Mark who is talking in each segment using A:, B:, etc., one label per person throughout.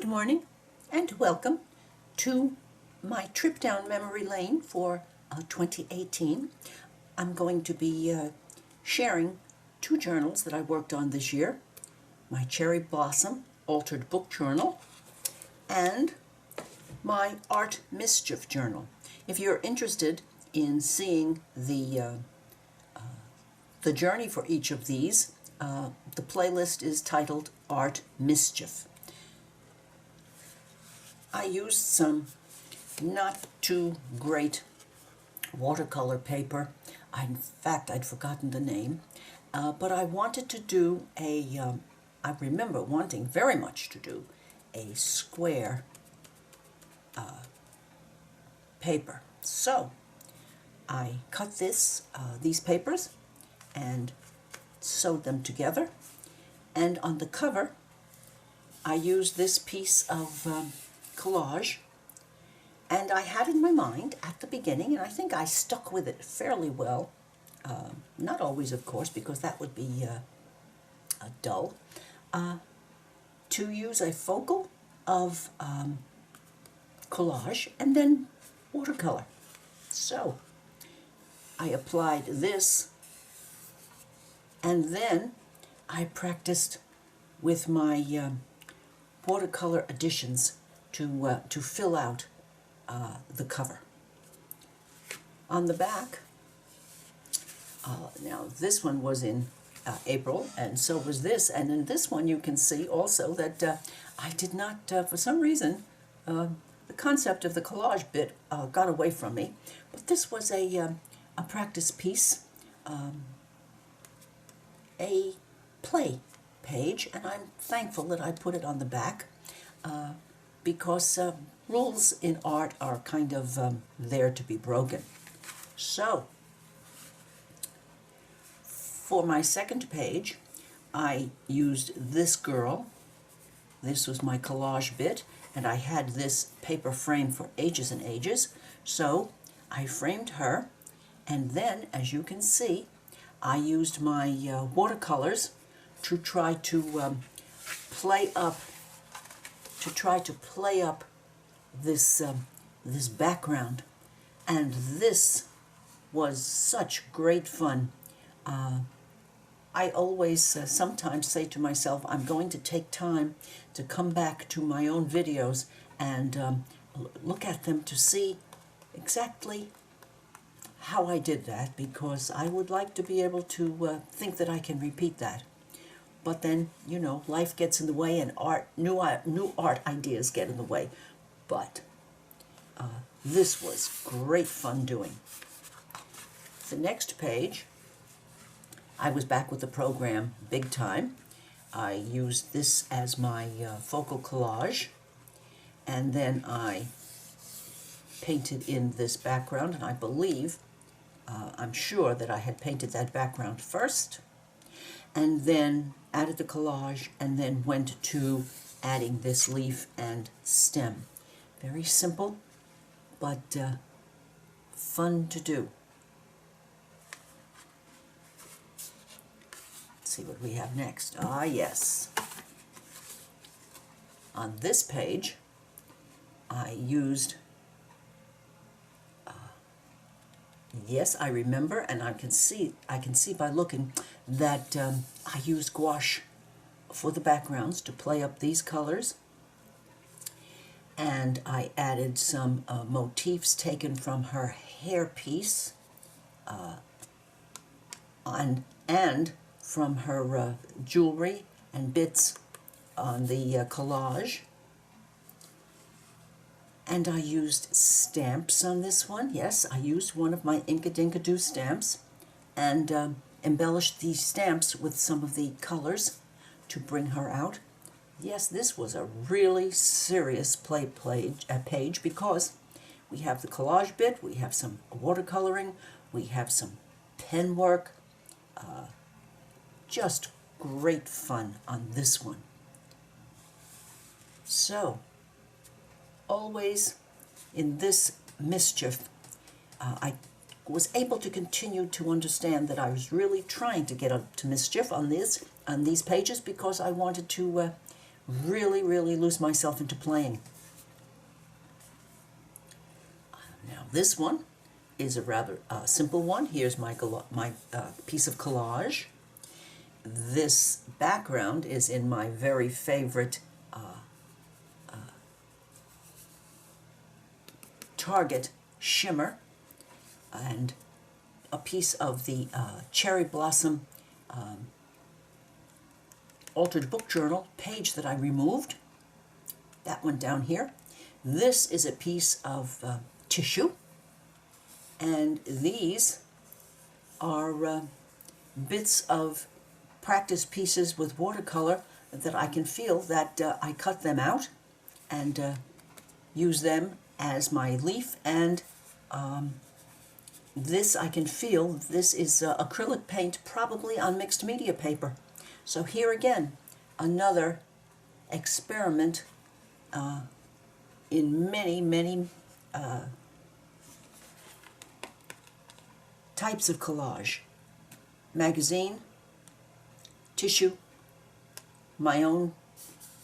A: morning and welcome to my trip down memory lane for 2018. I'm going to be sharing two journals that I worked on this year, my Cherry Blossom Altered Book Journal and my Art Mischief Journal. If you're interested in seeing the journey for each of these, the playlist is titled Art Mischief. I used some not too great watercolor paper. In fact, I'd forgotten the name, but I wanted to do I remember wanting very much to do a square paper. So I cut these papers and sewed them together, and on the cover I used this piece of collage, and I had in my mind at the beginning, and I think I stuck with it fairly well, not always of course because that would be dull, to use a focal of collage and then watercolor. So I applied this, and then I practiced with my watercolor additions to fill out the cover. On the back, now this one was in April, and so was this, and in this one you can see also that I did not, for some reason, the concept of the collage bit got away from me, but this was a practice piece, a play page, and I'm thankful that I put it on the back because rules in art are kind of there to be broken. So, for my second page, I used this girl. This was my collage bit, and I had this paper frame for ages and ages, so I framed her, and then, as you can see, I used my watercolors to try to play up this this background, and this was such great fun. I always sometimes say to myself, I'm going to take time to come back to my own videos and look at them to see exactly how I did that, because I would like to be able to think that I can repeat that. But then, you know, life gets in the way, and new art ideas get in the way. But this was great fun doing. The next page, I was back with the program big time. I used this as my focal collage, and then I painted in this background, and I believe, I'm sure that I had painted that background first, and then added the collage, and then went to adding this leaf and stem. Very simple, but fun to do. Let's see what we have next. Ah, yes. On this page, I used, yes, I remember, and I can see by looking that I used gouache for the backgrounds to play up these colors, and I added some motifs taken from her hairpiece and from her jewelry and bits on the collage. And I used stamps on this one. Yes, I used one of my Inkadinkado stamps and embellished these stamps with some of the colors to bring her out. Yes, this was a really serious page because we have the collage bit, we have some watercoloring, we have some pen work. Just great fun on this one. So, always in this mischief, I was able to continue to understand that I was really trying to get up to mischief on these pages because I wanted to really, really lose myself into playing. Now this one is a rather simple one. Here's my piece of collage. This background is in my very favorite Target shimmer, and a piece of the Cherry Blossom Altered Book Journal page that I removed. That one down here. This is a piece of tissue, and these are bits of practice pieces with watercolor that I can feel that I cut them out and use them as my leaf, and this I can feel this is acrylic paint, probably on mixed media paper. So here again, another experiment in many types of collage. Magazine, tissue, my own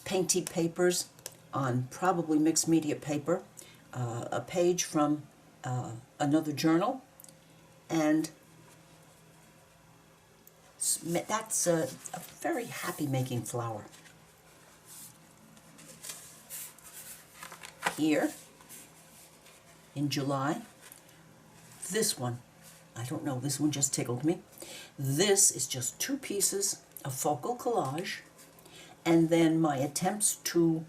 A: painty papers on probably mixed media paper, a page from another journal, and that's a very happy making flower. Here in July, this one, I don't know, this one just tickled me. This is just 2 pieces of focal collage, and then my attempts to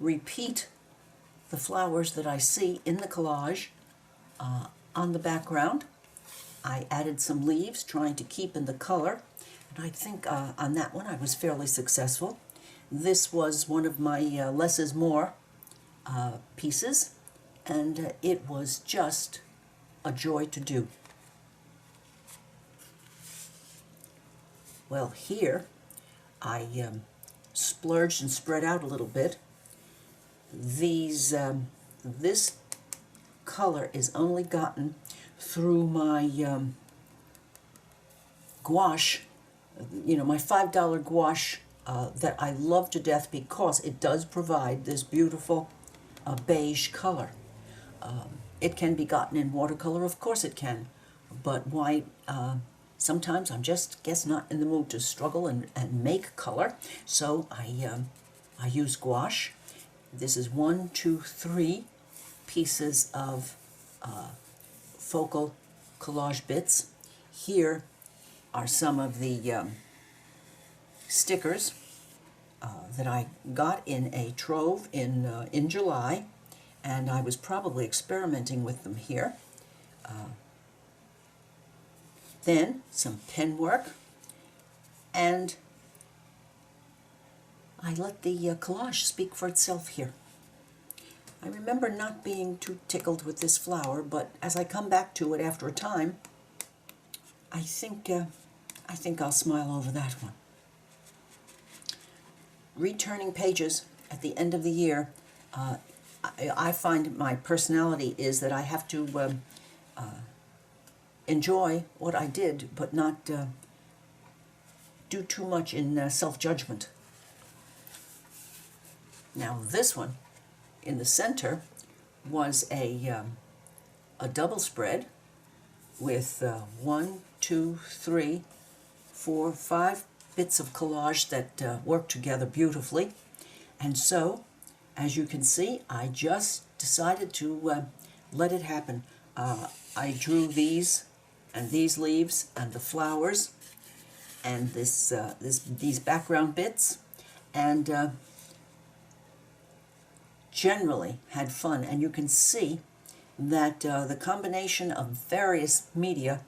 A: repeat the flowers that I see in the collage on the background. I added some leaves, trying to keep in the color, and I think on that one I was fairly successful. This was one of my less is more pieces, and it was just a joy to do. Well, here I splurged and spread out a little bit. This color is only gotten through my gouache, my $5 gouache that I love to death because it does provide this beautiful beige color. It can be gotten in watercolor, of course it can, but why? Sometimes I'm just, not in the mood to struggle and make color, so I use gouache. This is 1, 2, 3 pieces of focal collage bits. Here are some of the stickers that I got in a trove in July, and I was probably experimenting with them here. Then some pen work, and I let the collage speak for itself here. I remember not being too tickled with this flower, but as I come back to it after a time, I think I'll smile over that one. Returning pages at the end of the year, I find my personality is that I have to enjoy what I did, but not do too much in self-judgment. Now this one in the center was a double spread with 1, 2, 3, 4, 5 bits of collage that work together beautifully. And so, as you can see, I just decided to let it happen. I drew these and these leaves and the flowers and these background bits, and generally had fun. And you can see that the combination of various media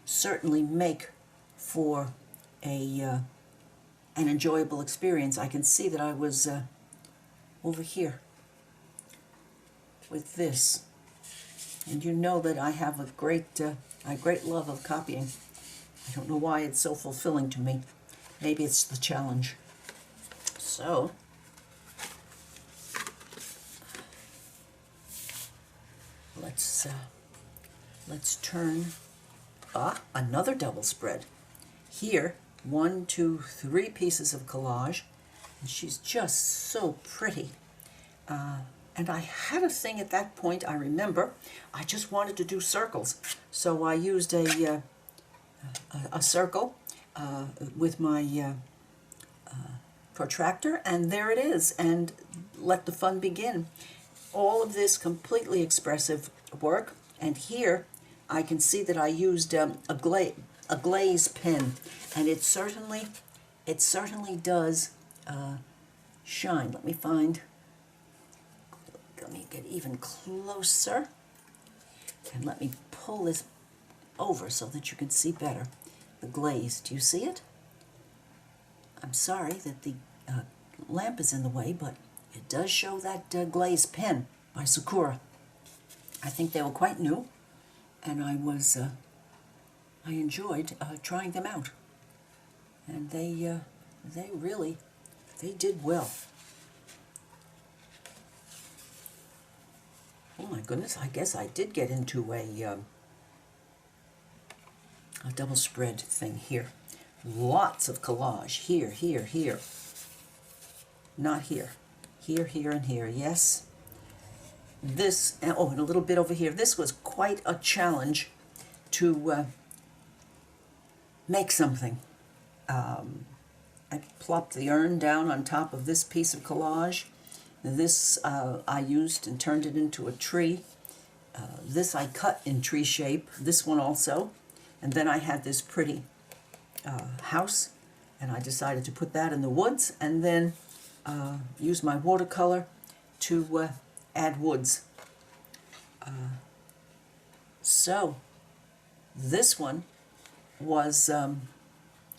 A: certainly make for an enjoyable experience. I can see that I was over here with this, and you know that I have a great love of copying. I don't know why it's so fulfilling to me. Maybe it's the challenge. So let's turn another double spread. Here, 1, 2, 3 pieces of collage, And she's just so pretty. And I had a thing at that point, I remember, I just wanted to do circles. So I used a circle with my protractor, and there it is, and let the fun begin. All of this completely expressive work, and here I can see that I used a glaze pen, and it certainly does shine. Let me get even closer, and let me pull this over so that you can see better the glaze. Do you see it? I'm sorry that the lamp is in the way, but it does show that glaze pen by Sakura. I think they were quite new, and I enjoyed trying them out, and they did well. Oh my goodness, I guess I did get into a double spread thing here. Lots of collage. Here, here, here. Not here. Here, here, and here. Yes. This, oh, and a little bit over here. This was quite a challenge to make something. I plopped the urn down on top of this piece of collage. This I used and turned it into a tree. This I cut in tree shape. This one also. And then I had this pretty house, and I decided to put that in the woods, and then use my watercolor to add woods. So this one was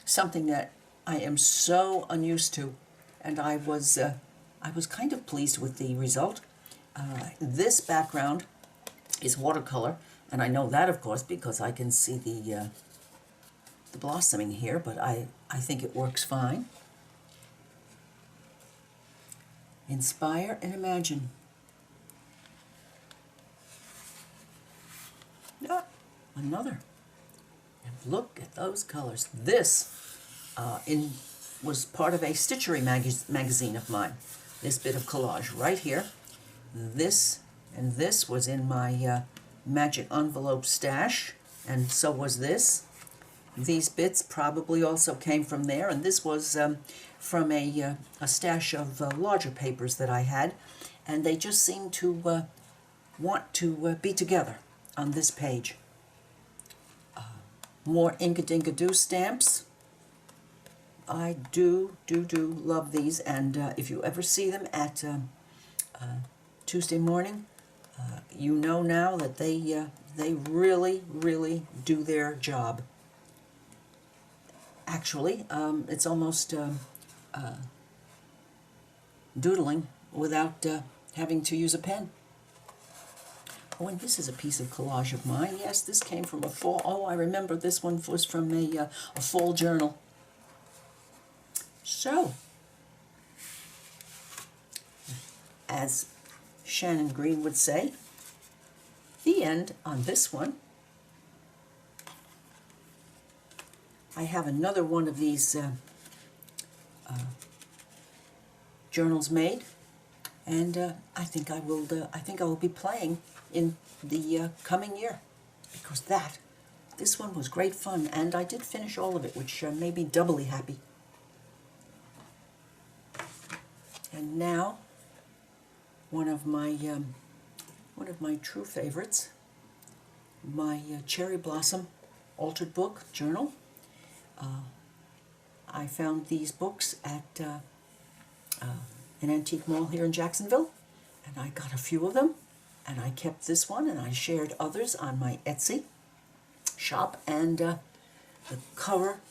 A: something that I am so unused to, and I was kind of pleased with the result. This background is watercolor, and I know that, of course, because I can see the blossoming here, but I think it works fine. Inspire and imagine. Ah, another. And look at those colors. This was part of a stitchery magazine of mine. This bit of collage right here. This and this was in my magic envelope stash, and so was this. These bits probably also came from there, and this was from a stash of larger papers that I had, and they just seemed to want to be together on this page. More Inka-Dinka-Doo stamps. I do love these, and if you ever see them at Tuesday morning, you know now that they really do their job. Actually, it's almost doodling without having to use a pen. Oh, and this is a piece of collage of mine. Yes, this came from a fall. Oh, I remember this one was from a fall journal. So, as Shannon Green would say, the end on this one. I have another one of these journals made, and I think I will be playing in the coming year, because this one was great fun, and I did finish all of it, which made me doubly happy. And now, one of my true favorites, my Cherry Blossom Altered Book Journal. I found these books at an antique mall here in Jacksonville, and I got a few of them, and I kept this one, and I shared others on my Etsy shop, and the cover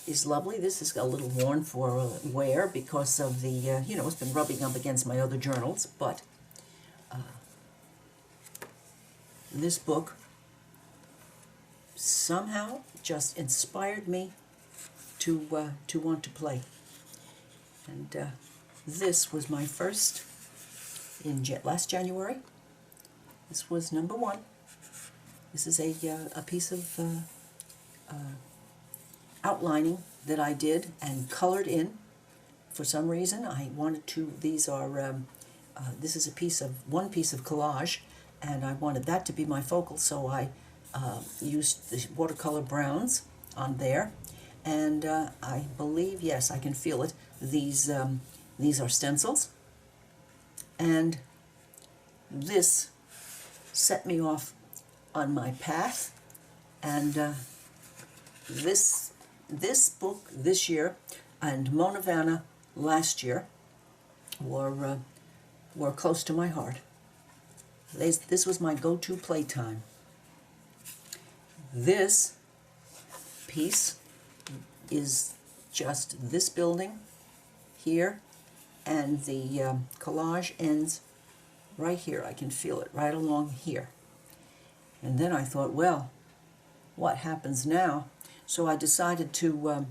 A: is lovely. This is a little worn for wear because of the, it's been rubbing up against my other journals, but this book somehow just inspired me to want to play. And this was my first in last January. This was number 1. This is a piece of outlining that I did and colored in for some reason, I wanted to, this is one piece of collage, and I wanted that to be my focal, so I used the watercolor browns on there, and I believe, yes, I can feel it, these are stencils, and this set me off on my path, and this book this year and Mona Vanna last year were close to my heart. This was my go-to playtime. This piece is just this building here, and the collage ends right here. I can feel it right along here. And then I thought, well, what happens now? So I decided to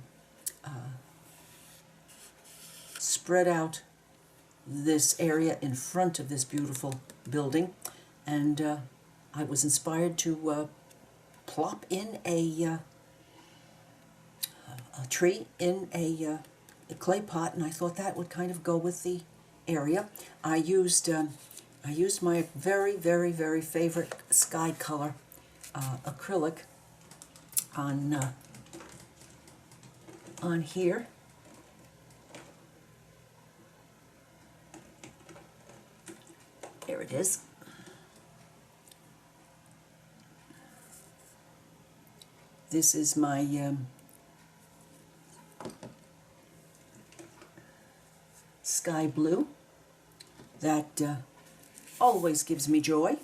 A: spread out this area in front of this beautiful building, and I was inspired to plop in a tree in a clay pot, and I thought that would kind of go with the area. I used my very, very, very favorite sky color acrylic on here. There it is. This is my sky blue that always gives me joy.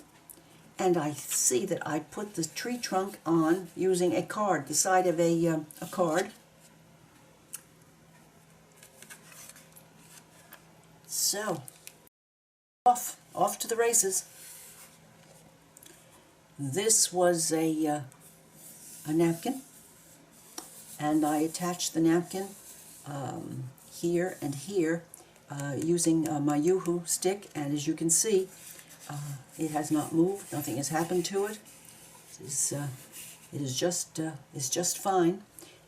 A: And I see that I put the tree trunk on using a card, the side of a card. So, off to the races. This was a napkin, and I attached the napkin here and here using my Yoo-Hoo stick, and as you can see, it has not moved. Nothing has happened to it. It is just fine.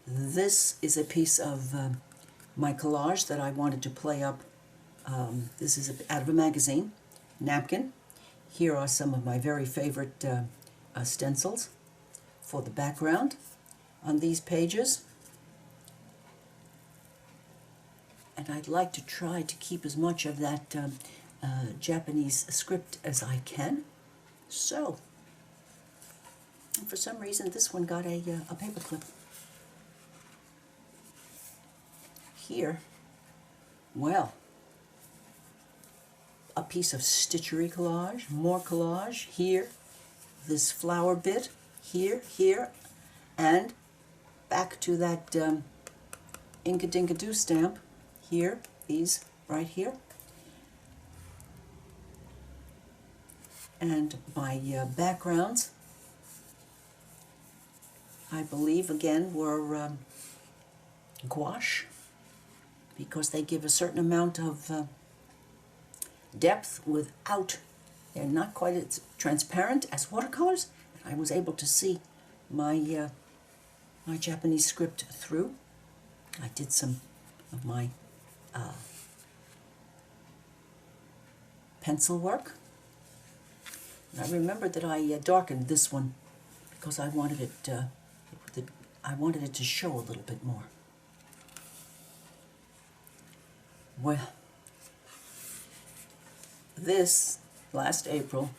A: This is a piece of my collage that I wanted to play up. This is out of a magazine, napkin. Here are some of my very favorite stencils for the background on these pages. And I'd like to try to keep as much of that Japanese script as I can. So, and for some reason this one got a paperclip. Here, well, a piece of stitchery collage, more collage, here, this flower bit, here, and back to that Inka-Dinka-Doo stamp, here, these right here. And my backgrounds, I believe, again, were gouache, because they give a certain amount of depth without, they're not quite as transparent as watercolors. I was able to see my my Japanese script through. I did some of my pencil work. And I remembered that I darkened this one because I wanted it to show a little bit more. Well, this last April,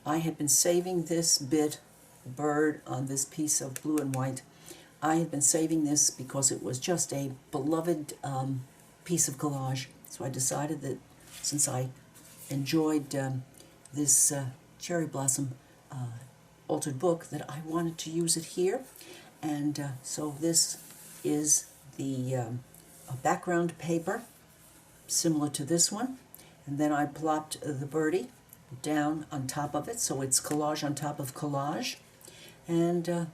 A: I had been saving this bird on this piece of blue and white. I had been saving this because it was just a beloved piece of collage. So I decided that since I enjoyed this cherry blossom altered book, that I wanted to use it here. And so this is the background paper, similar to this one. And then I plopped the birdie down on top of it, so it's collage on top of collage. And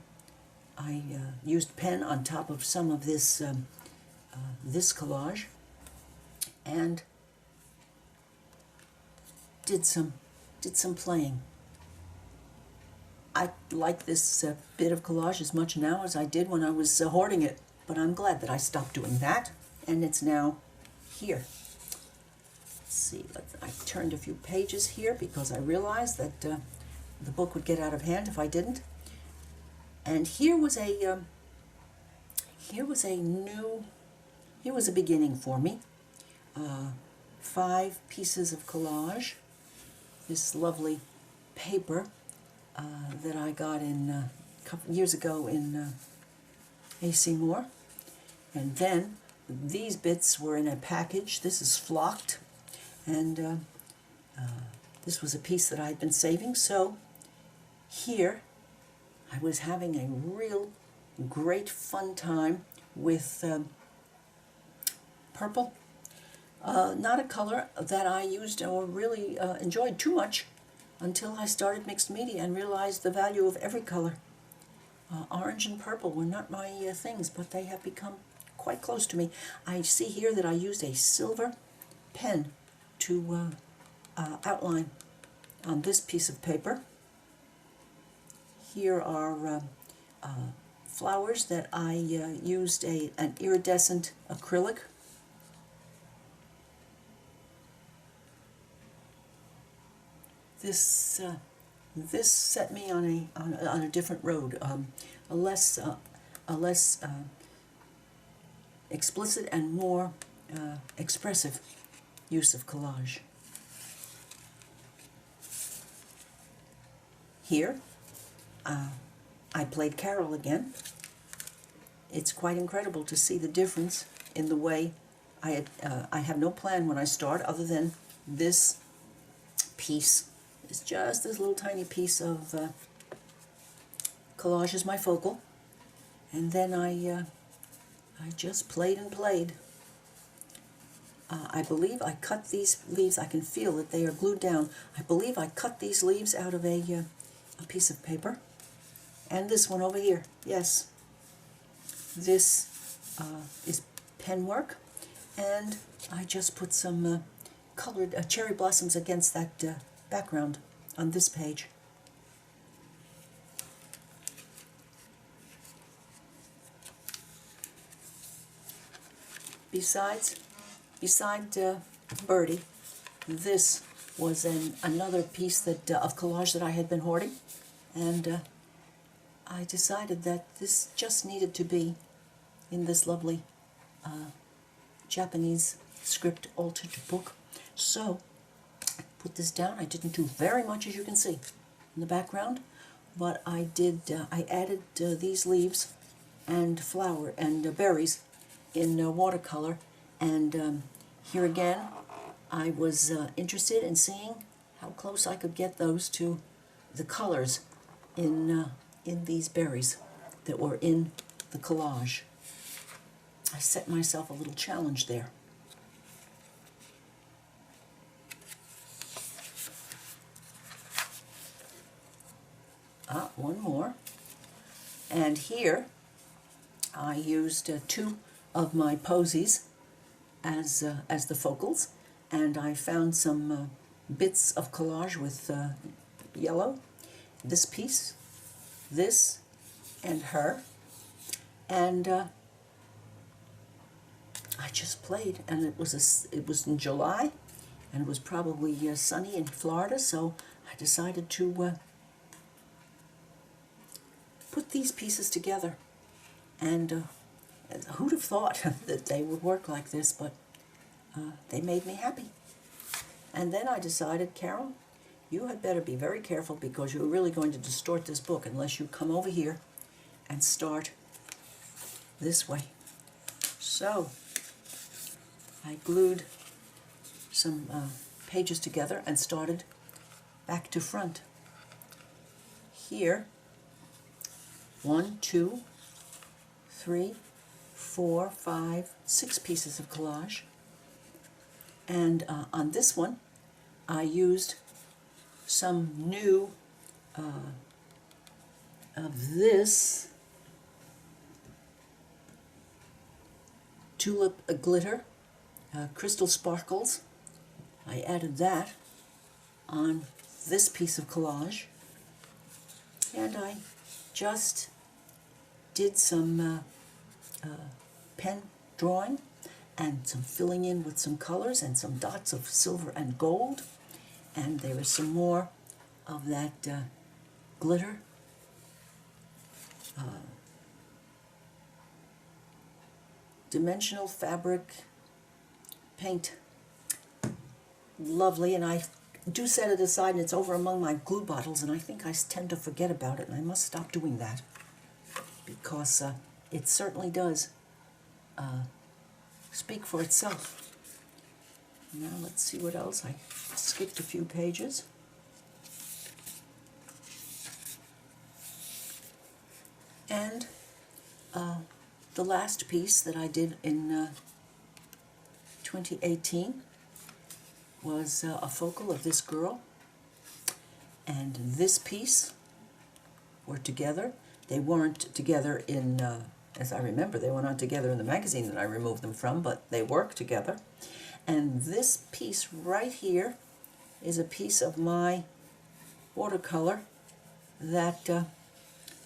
A: I used pen on top of some of this this collage, and did some playing. I like this bit of collage as much now as I did when I was hoarding it, but I'm glad that I stopped doing that, and it's now here. Let's see, I turned a few pages here because I realized that the book would get out of hand if I didn't. And here was a beginning for me. 5 pieces of collage. This lovely paper that I got in a couple years ago in A.C. Moore. And then these bits were in a package. This is flocked, and this was a piece that I had been saving. So here I was having a real great fun time with purple. Not a color that I used or really enjoyed too much until I started mixed media and realized the value of every color. Orange and purple were not my things, but they have become quite close to me. I see here that I used a silver pen to outline on this piece of paper. Here are flowers that I used an iridescent acrylic. This set me on a different road, a less explicit and more expressive use of collage. Here, I played Carol again. It's quite incredible to see the difference in the way I have no plan when I start other than this piece. It's just this little tiny piece of collage is my focal, and then I just played and played. I believe I cut these leaves. I can feel that they are glued down. I believe I cut these leaves out of a piece of paper, and this one over here. Yes, this is pen work, and I just put some colored cherry blossoms against that background on this page. Beside Birdie, this was another piece of collage that I had been hoarding, and I decided that this just needed to be in this lovely Japanese script altered book. So put this down. I didn't do very much, as you can see in the background, but I did. I added these leaves and flower and berries in watercolor, and here again I was interested in seeing how close I could get those to the colors in these berries that were in the collage. I set myself a little challenge there. One more. And here I used 2 of my posies as the focals, and I found some bits of collage with yellow. This piece, this, and her, and I just played, and it was in July, and it was probably sunny in Florida, so I decided to put these pieces together, and who'd have thought that they would work like this, but they made me happy. And then I decided, Carol, you had better be very careful, because you're really going to distort this book unless you come over here and start this way. So I glued some pages together and started back to front. Here, 1, 2, 3, 4, 5, 6 pieces of collage. And on this one, I used some new of this tulip glitter, crystal sparkles. I added that on this piece of collage, and I just did some pen drawing and some filling in with some colors and some dots of silver and gold. And there is some more of that glitter. Dimensional fabric paint. Lovely, and I do set it aside, and it's over among my glue bottles, and I think I tend to forget about it, and I must stop doing that, because it certainly does speak for itself. Now let's see what else. I skipped a few pages. And the last piece that I did in 2018 was a focal of this girl and this piece were together. They weren't together in, as I remember, they were not together in the magazine that I removed them from, but they work together. And this piece right here is a piece of my watercolor that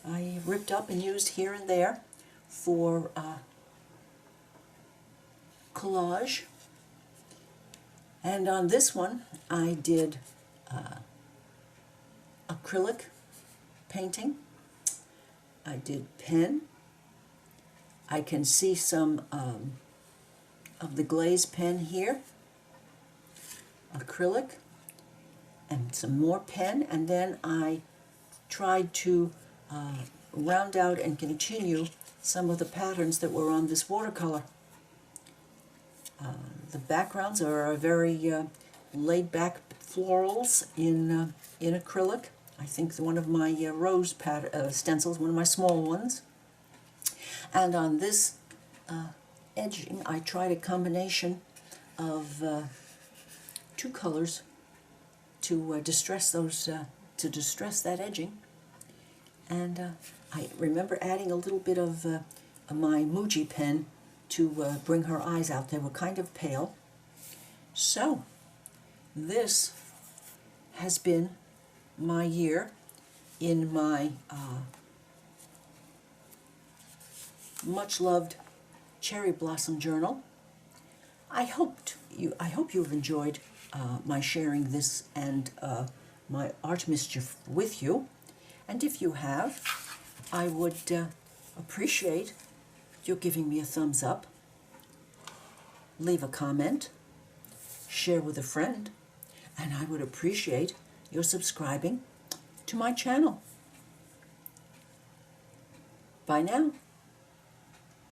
A: I ripped up and used here and there for collage. And on this one I did acrylic painting. I did pen. I can see some of the glaze pen here, acrylic, and some more pen, and then I tried to round out and continue some of the patterns that were on this watercolor. The backgrounds are very laid-back florals in acrylic. I think one of my rose stencils, one of my small ones. And on this edging, I tried a combination of two colors to distress that edging. And I remember adding a little bit of my Muji pen to bring her eyes out. They were kind of pale. So this has been my year in my much loved Cherry Blossom Journal. I hope you've enjoyed my sharing this and my art mischief with you. And if you have, I would appreciate you giving me a thumbs up, leave a comment, share with a friend, and I would appreciate your subscribing to my channel. Bye now.